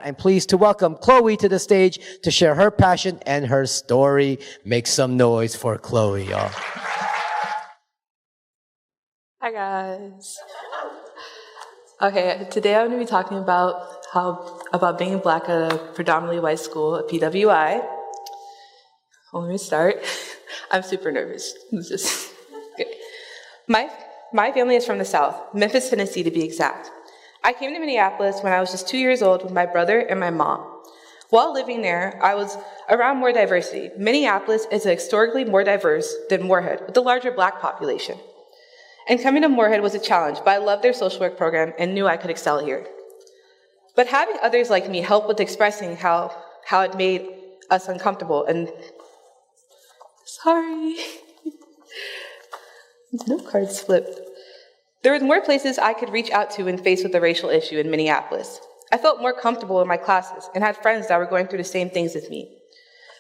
I'm pleased to welcome Chloe to the stage to share her passion and her story. Make some noise for Chloe, y'all. Hi, guys. Okay, today I'm going to be talking about being Black at a predominantly white school at PWI. Well, let me start. I'm super nervous. Okay. My family is from the South, Memphis, Tennessee to be exact. I came to Minneapolis when I was just 2 years old with my brother and my mom. While living there, I was around more diversity. Minneapolis is historically more diverse than Moorhead, with a larger Black population. And coming to Moorhead was a challenge, but I loved their social work program and knew I could excel here. But having others like me help with expressing how it made us uncomfortable and... Sorry. No cards flipped. There was more places I could reach out to when faced with a racial issue in Minneapolis. I felt more comfortable in my classes and had friends that were going through the same things as me.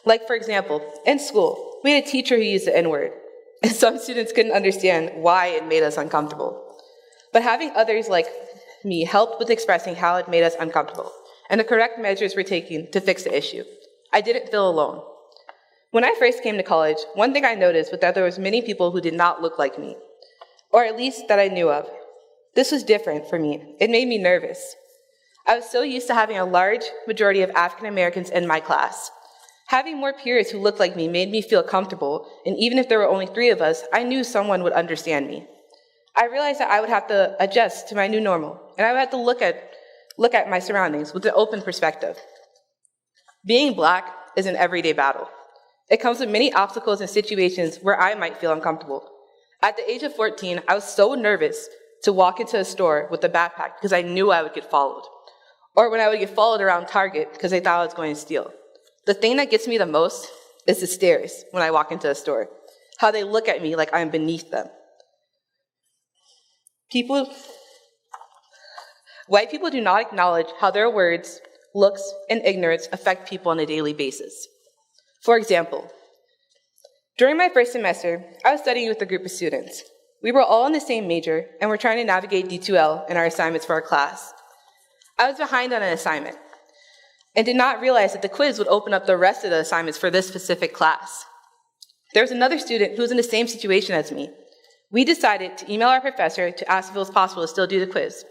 Like, for example, in school, we had a teacher who used the N-word, and some students couldn't understand why it made us uncomfortable. But having others like me helped with expressing how it made us uncomfortable and the correct measures were taken to fix the issue. I didn't feel alone. When I first came to college, one thing I noticed was that there was many people who did not look like me, or at least that I knew of. This was different for me. It made me nervous. I was so used to having a large majority of African Americans in my class. Having more peers who looked like me made me feel comfortable, and even if there were only 3 of us, I knew someone would understand me. I realized that I would have to adjust to my new normal, and I would have to look at my surroundings with an open perspective. Being Black is an everyday battle. It comes with many obstacles and situations where I might feel uncomfortable. At the age of 14, I was so nervous to walk into a store with a backpack because I knew I would get followed. Or when I would get followed around Target because they thought I was going to steal. The thing that gets me the most is the stares when I walk into a store. How they look at me like I'm beneath them. White people do not acknowledge how their words, looks, and ignorance affect people on a daily basis. For example, during my first semester, I was studying with a group of students. We were all in the same major, and we're trying to navigate D2L in our assignments for our class. I was behind on an assignment, and did not realize that the quiz would open up the rest of the assignments for this specific class. There was another student who was in the same situation as me. We decided to email our professor to ask if it was possible to still do the quiz.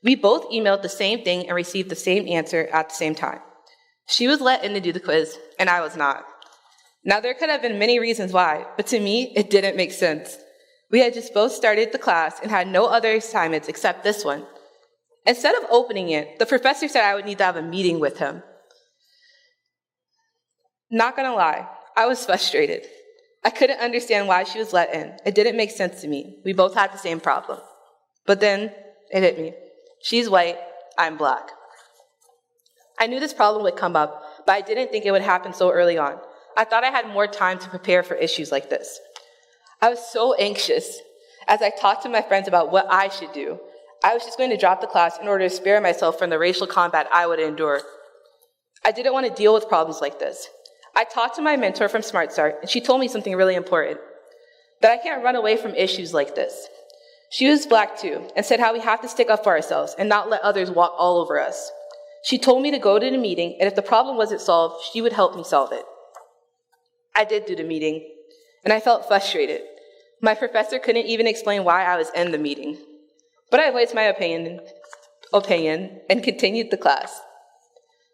We both emailed the same thing and received the same answer at the same time. She was let in to do the quiz, and I was not. Now, there could have been many reasons why, but to me, it didn't make sense. We had just both started the class and had no other assignments except this one. Instead of opening it, the professor said I would need to have a meeting with him. Not gonna lie, I was frustrated. I couldn't understand why she was let in. It didn't make sense to me. We both had the same problem. But then it hit me. She's white, I'm Black. I knew this problem would come up, but I didn't think it would happen so early on. I thought I had more time to prepare for issues like this. I was so anxious as I talked to my friends about what I should do. I was just going to drop the class in order to spare myself from the racial combat I would endure. I didn't want to deal with problems like this. I talked to my mentor from Smart Start, and she told me something really important, that I can't run away from issues like this. She was Black too, and said how we have to stick up for ourselves and not let others walk all over us. She told me to go to the meeting, and if the problem wasn't solved, she would help me solve it. I did do the meeting, and I felt frustrated. My professor couldn't even explain why I was in the meeting. But I voiced my opinion and continued the class.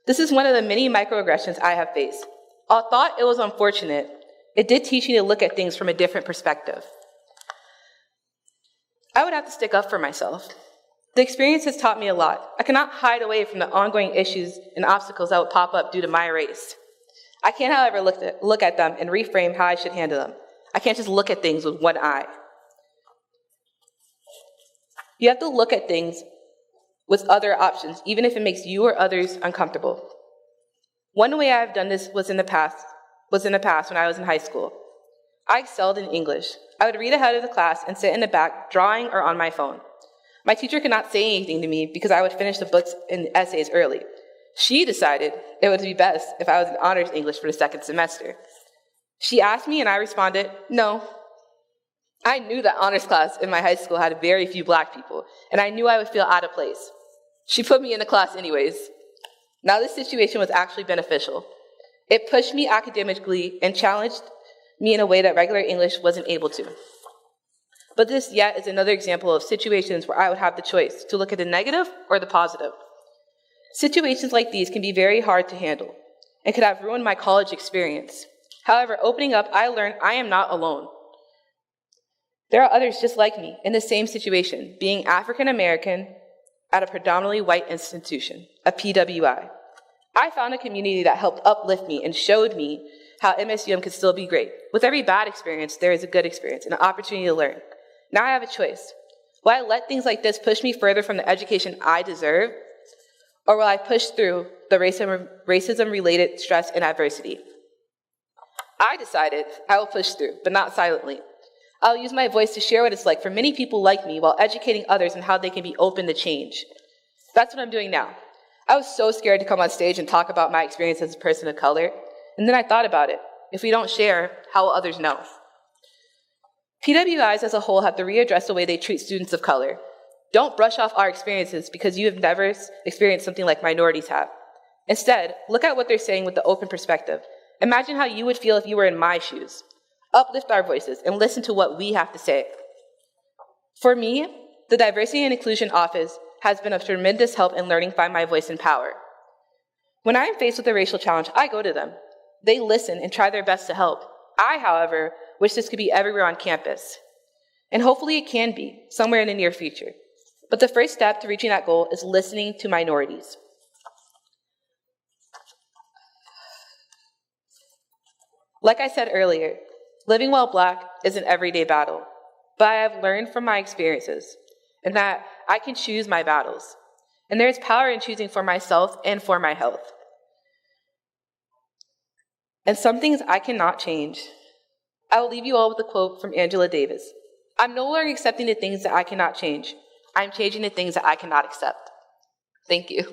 This is one of the many microaggressions I have faced. Although I thought it was unfortunate, it did teach me to look at things from a different perspective. I would have to stick up for myself. The experience has taught me a lot. I cannot hide away from the ongoing issues and obstacles that would pop up due to my race. I can, however, look at them and reframe how I should handle them. I can't just look at things with one eye. You have to look at things with other options, even if it makes you or others uncomfortable. One way I've done this was in the past when I was in high school. I excelled in English. I would read ahead of the class and sit in the back, drawing or on my phone. My teacher could not say anything to me because I would finish the books and essays early. She decided it would be best if I was in honors English for the second semester. She asked me and I responded, no. I knew that honors class in my high school had very few Black people, and I knew I would feel out of place. She put me in the class anyways. Now, this situation was actually beneficial. It pushed me academically and challenged me in a way that regular English wasn't able to. But this yet is another example of situations where I would have the choice to look at the negative or the positive. Situations like these can be very hard to handle and could have ruined my college experience. However, opening up, I learned I am not alone. There are others just like me in the same situation, being African American at a predominantly white institution, a PWI. I found a community that helped uplift me and showed me how MSUM could still be great. With every bad experience, there is a good experience and an opportunity to learn. Now I have a choice. Will I let things like this push me further from the education I deserve, or will I push through the racism-related stress and adversity? I decided I will push through, but not silently. I'll use my voice to share what it's like for many people like me while educating others on how they can be open to change. That's what I'm doing now. I was so scared to come on stage and talk about my experience as a person of color, and then I thought about it. If we don't share, how will others know? PWIs as a whole have to readdress the way they treat students of color. Don't brush off our experiences because you have never experienced something like minorities have. Instead, look at what they're saying with the open perspective. Imagine how you would feel if you were in my shoes. Uplift our voices and listen to what we have to say. For me, the Diversity and Inclusion Office has been of tremendous help in learning Find My Voice and Power. When I am faced with a racial challenge, I go to them. They listen and try their best to help. I, however, wish this could be everywhere on campus. And hopefully it can be, somewhere in the near future. But the first step to reaching that goal is listening to minorities. Like I said earlier, living while Black is an everyday battle, but I have learned from my experiences and that I can choose my battles. And there is power in choosing for myself and for my health. And some things I cannot change. I will leave you all with a quote from Angela Davis. I'm no longer accepting the things that I cannot change. I'm changing the things that I cannot accept. Thank you.